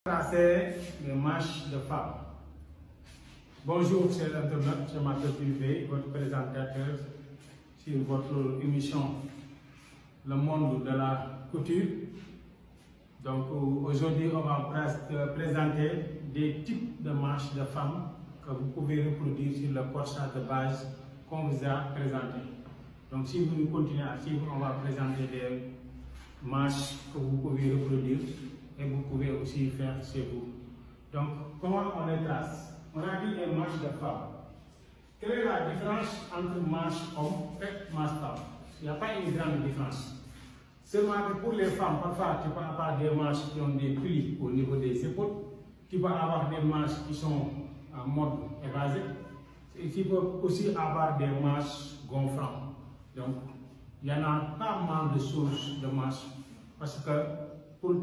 C'est les manches de femmes. Bonjour chers internautes, je m'appelle Privé, votre présentateur sur votre émission Le monde de la couture. Donc aujourd'hui on va présenter des types de manches de femmes que vous pouvez reproduire sur le corsage de base qu'on vous a présenté. Donc si vous continuez à suivre, on va présenter des manches que vous pouvez reproduire et vous pouvez aussi faire chez vous. Donc, comment on les trace? On a dit des manches de femmes. Quelle est la différence entre manche homme et manche femme? Il n'y a pas une grande différence. Seulement que pour les femmes, parfois tu peux avoir des manches qui ont des plis au niveau des épaules. Tu peux avoir des manches qui sont en mode évasé. Et tu peux aussi avoir des manches gonflantes. Donc, il y en a pas mal de sources de manches. Parce que pour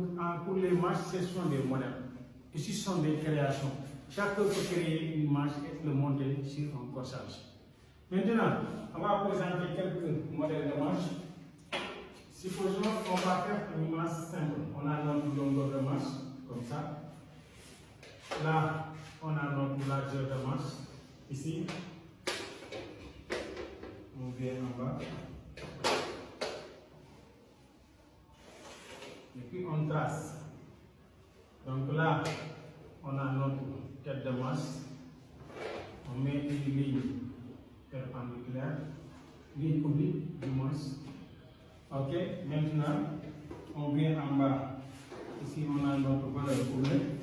les manches, ce sont des modèles. Ici, ce sont des créations. Chacun peut créer une manche et le monter sur un corsage. Maintenant, on va présenter quelques modèles de manches. Supposons qu'on va faire une manche simple. On a notre longueur de manche, comme ça. Là, on a notre largeur de manche. Ici, on vient en bas. Et puis on trace. Donc là, on a notre tête de manche. On met une ligne perpendiculaire, ligne oblique du manche. Ok, maintenant, on vient en bas. Ici, on a notre valeur oblique.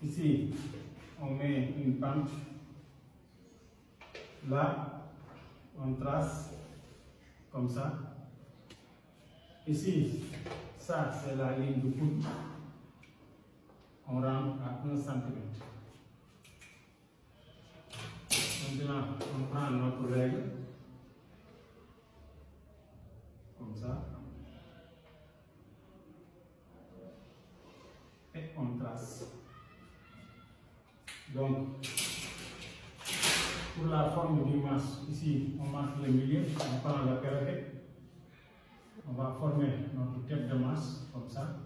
Ici, on met une pente. Là, on trace comme ça. Ici, ça c'est la ligne de coude. On rentre à 1 cm. Maintenant, on prend notre règle. Comme ça. Et on trace. Donc, pour la forme du manche, ici, on marque le milieu, on prend le perroquet. On va former notre tête de manche comme ça.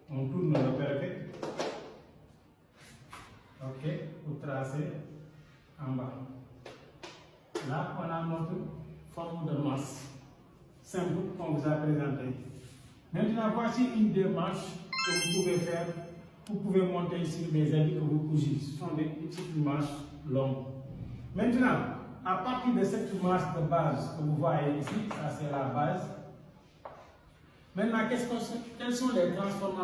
On tourne le perroquet. Ok, pour tracer en bas. Là, on a notre forme de manche simple qu'on vous a présenté. Maintenant, voici une des manches que vous pouvez faire. Vous pouvez monter sur des habits que vous cousez. Ce sont des petites manches longues. Maintenant, à partir de cette manche de base que vous voyez ici, ça c'est la base. Maintenant, quelles sont les transformations?